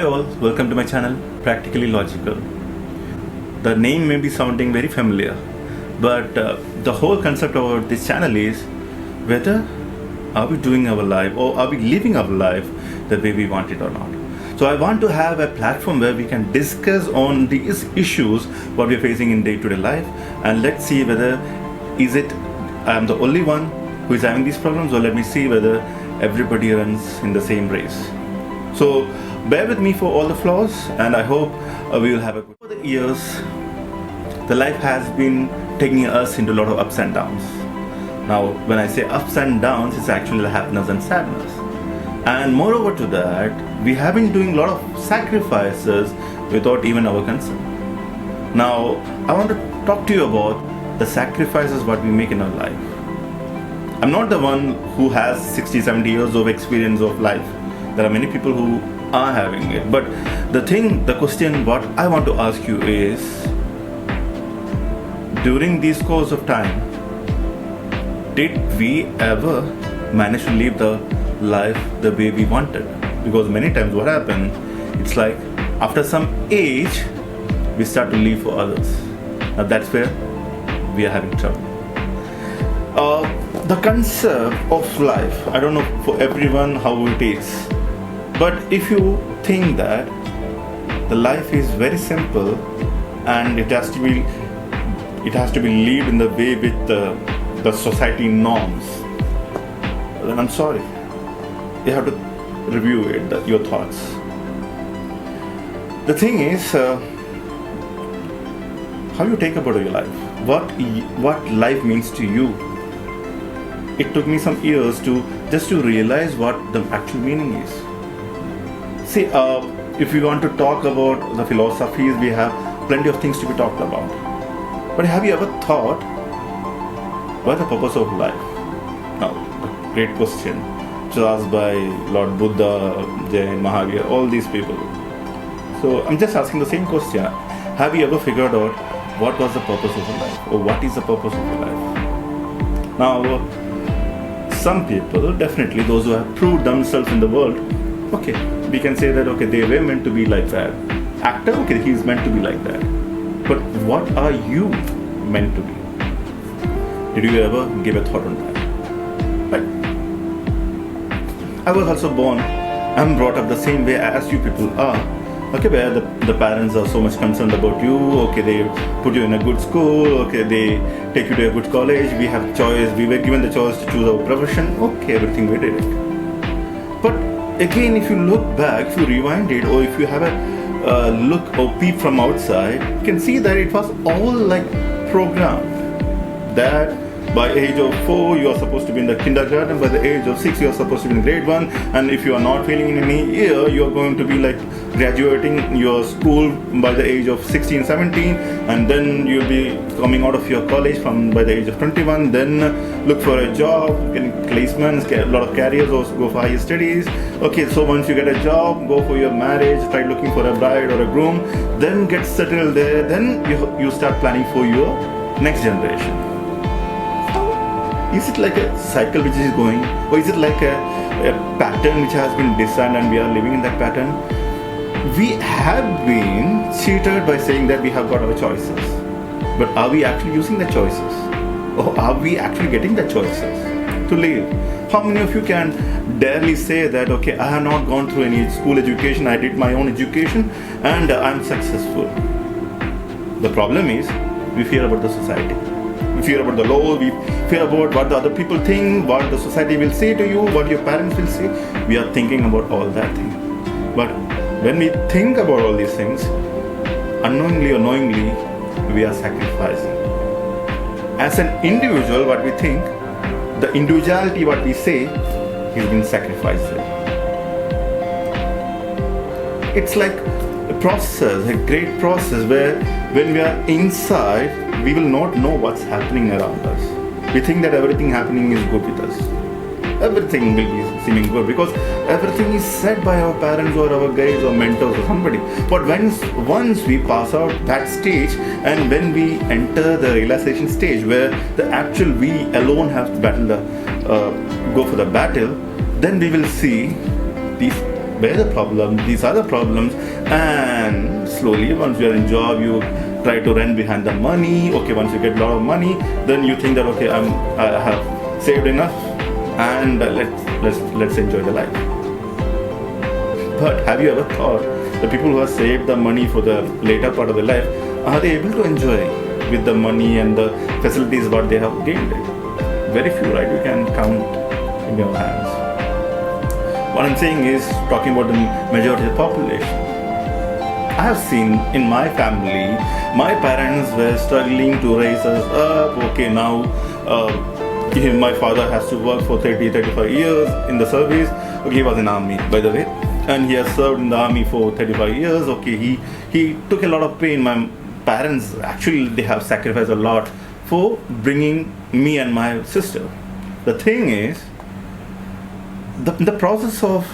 Hi all, welcome to my channel Practically Logical. The name may be sounding very familiar, but the whole concept of this channel is whether are we doing our life or are we living our life the way we want it or not. So I want to have a platform where we can discuss on these issues what we're facing in day-to-day life, and let's see whether is it I'm the only one who is having these problems, or let me see whether everybody runs in the same race. So bear with me for all the flaws, and I hope we will have a good. Over the years, the life has been taking us into a lot of ups and downs. Now, when I say ups and downs, it's actually happiness and sadness. And moreover to that, we have been doing a lot of sacrifices without even our consent. Now, I want to talk to you about the sacrifices what we make in our life. I'm not the one who has 60, 70 years of experience of life. There are many people who are having it. But the question what I want to ask you is, during this course of time, did we ever manage to live the life the way we wanted? Because many times what happens, it's like after some age, we start to live for others. Now that's where we are having trouble. The concept of life, I don't know for everyone how it is, but if you think that the life is very simple and it has to be lived in the way with the society norms, then I'm sorry, you have to review it, your thoughts. The thing is, how you take about your life, what life means to you. It took me some years to realize what the actual meaning is. See, if we want to talk about the philosophies, we have plenty of things to be talked about. But have you ever thought, what is the purpose of life? Now, a great question, which was asked by Lord Buddha, Jain, Mahavir, all these people. So I'm just asking the same question. Have you ever figured out what was the purpose of your life, or what is the purpose of your life? Now, some people, definitely those who have proved themselves in the world, okay, we can say that, okay, they were meant to be like that. Actor, okay, he's meant to be like that. But what are you meant to be? Did you ever give a thought on that? Right? I was also born and brought up the same way as you people are. Okay, where the parents are so much concerned about you, okay, they put you in a good school, okay, they take you to a good college, we have choice, we were given the choice to choose our profession, okay, everything we did it. But again, if you look back, if you rewind it, or if you have a look or peep from outside, you can see that it was all like programmed. That by age of 4, you are supposed to be in the kindergarten. By the age of 6, you are supposed to be in grade 1. And if you are not failing in any year, you are going to be like graduating your school by the age of 16, 17. And then you'll be coming out of your college by the age of 21. Then look for a job, get placements, get a lot of careers, or go for higher studies. Okay, so once you get a job, go for your marriage, try looking for a bride or a groom. Then get settled there. Then you start planning for your next generation. Is it like a cycle which is going, or is it like a pattern which has been designed and we are living in that pattern? We have been cheated by saying that we have got our choices. But are we actually using the choices? Or are we actually getting the choices to live? How many of you can darely say that, okay, I have not gone through any school education, I did my own education and I'm successful? The problem is, we fear about the society. We fear about the law, we fear about what the other people think, what the society will say to you, what your parents will say. We are thinking about all that thing. But when we think about all these things, unknowingly or knowingly, we are sacrificing. As an individual, what we think, the individuality what we say, is being sacrificed. It's like a process, a great process where when we are inside, we will not know what's happening around us. We think that everything happening is good with us. Everything will be seeming good because everything is said by our parents or our guides or mentors or somebody. But once we pass out that stage, and when we enter the realization stage where the actual we alone have to go for the battle, then we will see these where the problem, these are the problems, and slowly once you are in job, you try to run behind the money. Okay, once you get a lot of money, then you think that okay, I have saved enough, and let's enjoy the life. But have you ever thought the people who have saved the money for the later part of their life, are they able to enjoy with the money and the facilities what they have gained? Very few, right? You can count in your hands. What I'm saying is talking about the majority of the population. I have seen in my family, my parents were struggling to raise us up. Okay, now my father has to work for 35 years in the service. Okay, he was in army, by the way, and he has served in the army for 35 years. Okay, he took a lot of pain. My parents, actually, they have sacrificed a lot for bringing me and my sister. The thing is, the process of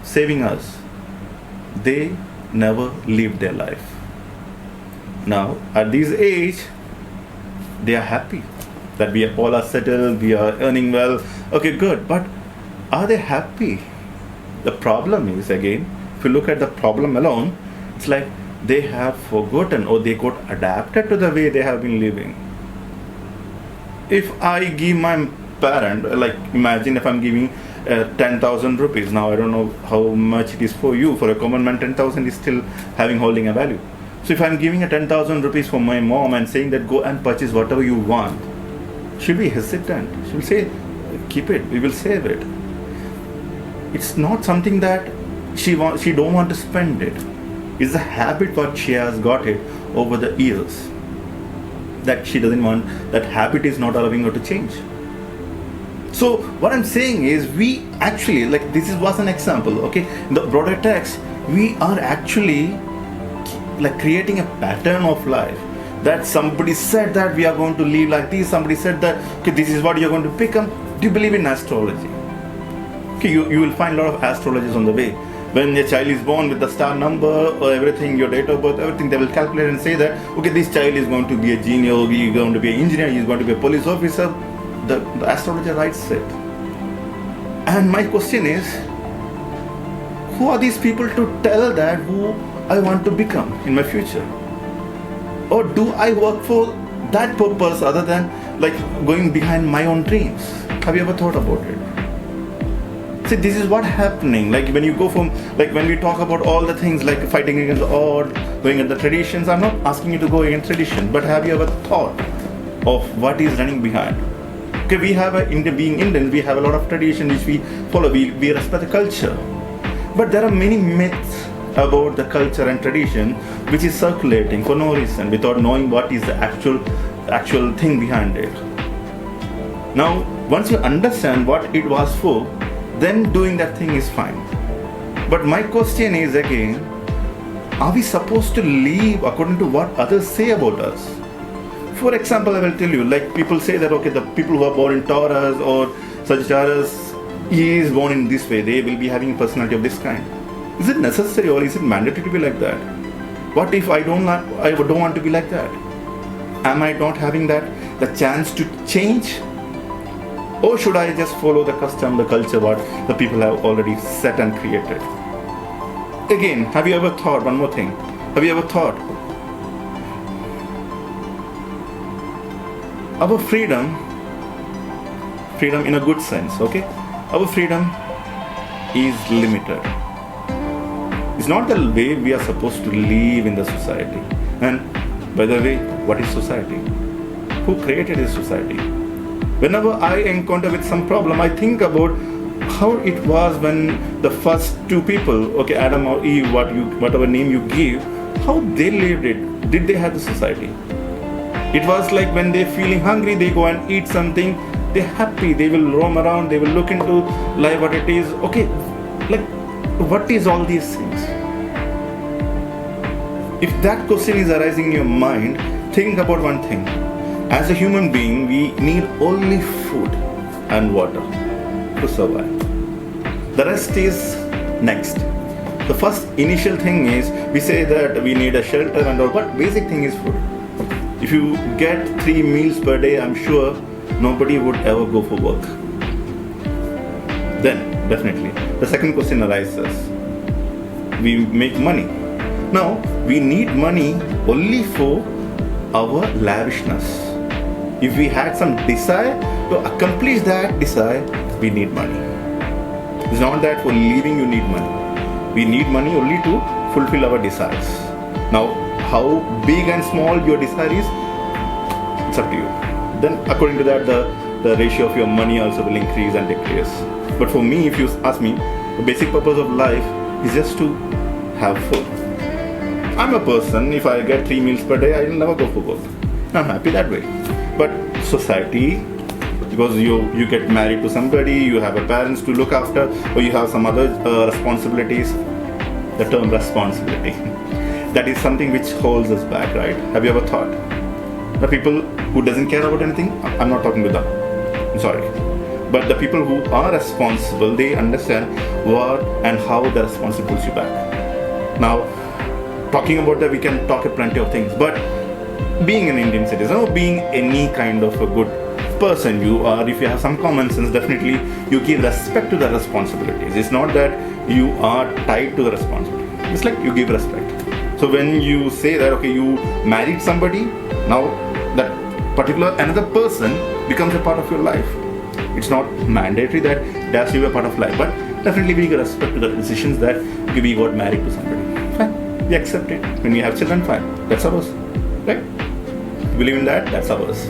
saving us, they never lived their life. Now, at this age, they are happy that we all are settled, we are earning well. Okay, good, but are they happy? The problem is, again, if you look at the problem alone, it's like they have forgotten or they got adapted to the way they have been living. If I give my parent, like imagine if I'm giving 10,000 rupees. Now I don't know how much it is for you. For a common man, 10,000 is still holding a value. So if I'm giving a 10,000 rupees for my mom and saying that go and purchase whatever you want, she'll be hesitant. She'll say, keep it, we will save it. It's not something that she don't want to spend it. It's a habit what she has got it over the years. That she doesn't want, that habit is not allowing her to change. So what I'm saying is, we actually, like this was an example, okay? In the broader text, we are actually like creating a pattern of life. That somebody said that we are going to live like this, somebody said that, okay, this is what you're going to become. Do you believe in astrology? Okay, you will find a lot of astrologers on the way. When a child is born with the star number or everything, your date of birth, everything, they will calculate and say that, okay, this child is going to be a genius, he is going to be an engineer, he is going to be a police officer. The astrologer writes it. And my question is, who are these people to tell that who I want to become in my future? Or do I work for that purpose other than like going behind my own dreams? Have you ever thought about it? See, this is what happening. Like when you go from, like when we talk about all the things like fighting against the odds, going against the traditions, I'm not asking you to go against tradition, but have you ever thought of what is running behind? Okay, we have being Indians, we have a lot of tradition which we follow, we respect the culture. But there are many myths about the culture and tradition which is circulating for no reason, without knowing what is the actual thing behind it. Now, once you understand what it was for, then doing that thing is fine. But my question is again, are we supposed to live according to what others say about us? For example, I will tell you, like people say that, okay, the people who are born in Taurus or Sagittarius, he is born in this way, they will be having a personality of this kind. Is it necessary or is it mandatory to be like that? What if I don't want to be like that? Am I not having the chance to change? Or should I just follow the custom, the culture, what the people have already set and created? Again, have you ever thought, one more thing, have you ever thought, our freedom in a good sense, okay? Our freedom is limited. It's not the way we are supposed to live in the society. And by the way, what is society? Who created this society? Whenever I encounter with some problem, I think about how it was when the first two people, okay, Adam or Eve, whatever name you give, how they lived it. Did they have the society? It was like when they're feeling hungry, they go and eat something, they're happy, they will roam around, they will look into life what it is. Okay, like what is all these things? If that question is arising in your mind, think about one thing. As a human being, we need only food and water to survive. The rest is next. The first initial thing is, we say that we need a shelter and all, but basic thing is food. If you get 3 meals per day, I'm sure nobody would ever go for work. Then, definitely, the second question arises. we make money. Now, we need money only for our lavishness. If we had some desire to accomplish that desire, we need money. It's not that for living you need money. We need money only to fulfill our desires. Now, how big and small your desire is, it's up to you. Then according to that, the ratio of your money also will increase and decrease. But for me, if you ask me, the basic purpose of life is just to have food. I'm a person, if I get 3 meals per day, I will never go for work. I'm happy that way. But society, because you get married to somebody, you have a parents to look after, or you have some other responsibilities. The term responsibility, that is something which holds us back, right? Have you ever thought? The people who doesn't care about anything, I'm not talking to them, I'm sorry. But the people who are responsible, they understand what and how the responsibility pulls you back. Now, talking about that, we can talk plenty of things, but being an Indian citizen or being any kind of a good person you are, if you have some common sense, definitely you give respect to the responsibilities. It's not that you are tied to the responsibility. It's like you give respect. So when you say that, okay, you married somebody, now that particular another person becomes a part of your life. It's not mandatory that it has to be a part of life, but definitely we give respect to the decisions that we got married to somebody. Fine, we accept it. When we have children, fine, that's ours, right? Believe in that, that's ours.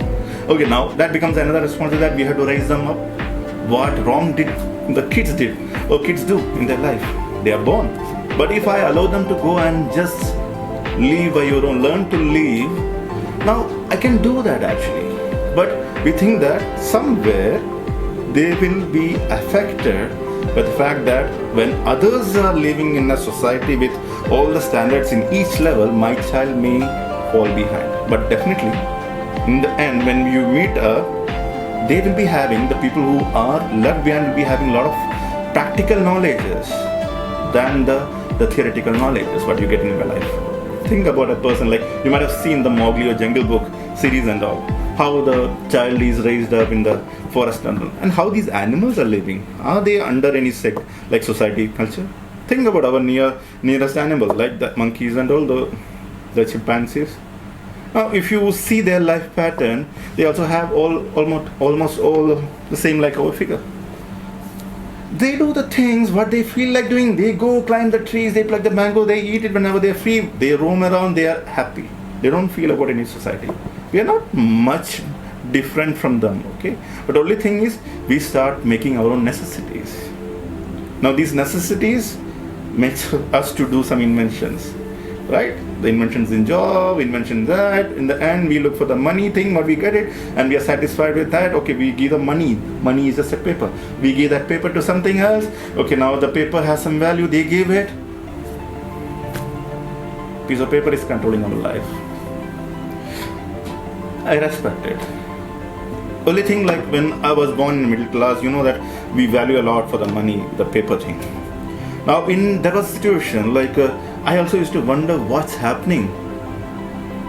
Okay, now that becomes another responsibility that we have to raise them up. What wrong did the kids did or kids do in their life? They are born. But if I allow them to go and just live by your own, learn to live, now I can do that actually. But we think that somewhere they will be affected by the fact that when others are living in a society with all the standards in each level, my child may fall behind. But definitely, in the end, when you meet they will be having, the people who are left behind will be having a lot of practical knowledges than the theoretical knowledges what you get in your life. Think about a person, like you might have seen the Mowgli or Jungle Book series and all, how the child is raised up in the forest and how these animals are living. Are they under any sect like society, culture? Think about our nearest animals like the monkeys and all the chimpanzees. Now, if you see their life pattern, they also have almost all the same like our figure. They do the things what they feel like doing. They go climb the trees, they pluck the mango, they eat it whenever they're free. They roam around, they are happy. They don't feel about any society. We are not much different from them, okay? But the only thing is, we start making our own necessities. Now, these necessities makes us to do some inventions, right? The inventions in job, invention that. In the end, we look for the money thing, or we get it, and we are satisfied with that. Okay, we give the money. Money is just a paper. We give that paper to something else. Okay, now the paper has some value. They give it. Piece of paper is controlling our life. I respect it. Only thing, like when I was born in middle class, you know that we value a lot for the money, the paper thing. Now, there was a situation like I also used to wonder what's happening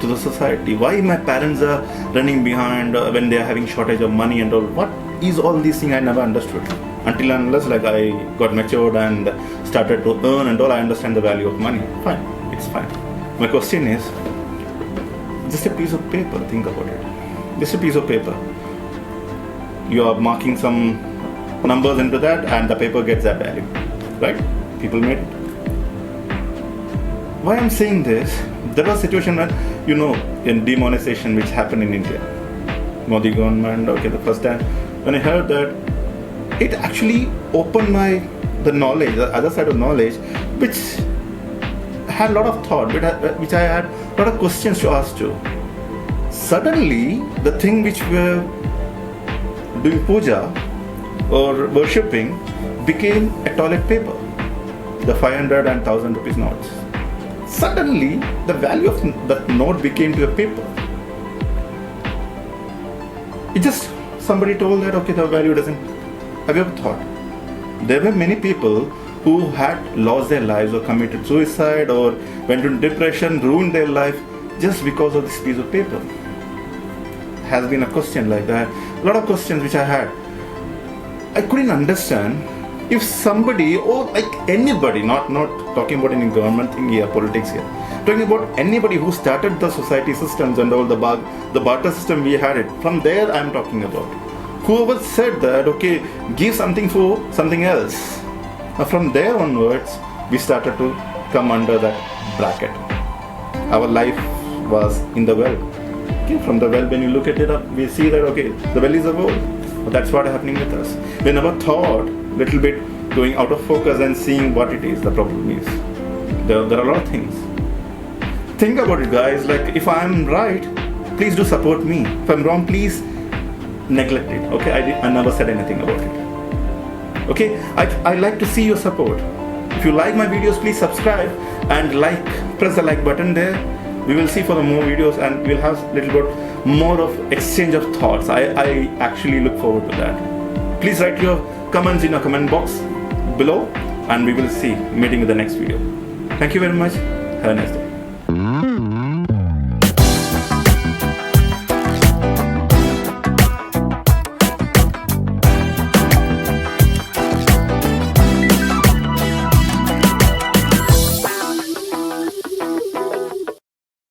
to the society. Why my parents are running behind when they are having shortage of money and all. What is all these things? I never understood until and unless like I got matured and started to earn and all. I understand the value of money. Fine, it's fine. My question is, just a piece of paper. Think about it. Just a piece of paper. You are marking some numbers into that, and the paper gets that value, right? People made it. Why I'm saying this? There was a situation when, in demonetization which happened in India. Modi government, okay, the first time when I heard that, it actually opened the knowledge, the other side of knowledge, which had a lot of thought, which I had a lot of questions to ask to. Suddenly, the thing which were doing puja or worshipping became a toilet paper, the 500 and 1000 rupees notes. Suddenly, the value of that note became to a paper. It just, somebody told that, okay, the value doesn't. Have you ever thought? There were many people who had lost their lives or committed suicide or went into depression, ruined their life just because of this piece of paper. Has been a question like that. A lot of questions which I had. I couldn't understand if somebody, or like anybody, not talking about any government thing here, politics here, talking about anybody who started the society systems and all the barter system we had it, from there I'm talking about. Whoever said that, okay, give something for something else. Now from there onwards, we started to come under that bracket. Our life was in the well. Okay, from the well, when you look at it up, we see that, okay, the well is a bowl. That's what happening with us. We never thought little bit going out of focus and seeing what it is, the problem is. There are a lot of things. Think about it, guys. Like, if I'm right, please do support me. If I'm wrong, please neglect it. Okay, I never said anything about it. Okay, I like to see your support. If you like my videos, please subscribe and press the like button there. We will see for the more videos, and we'll have a little bit more of exchange of thoughts. I actually look forward to that. Please write your comments in the comment box below, and we will see meeting in the next video. Thank you very much. Have a nice day.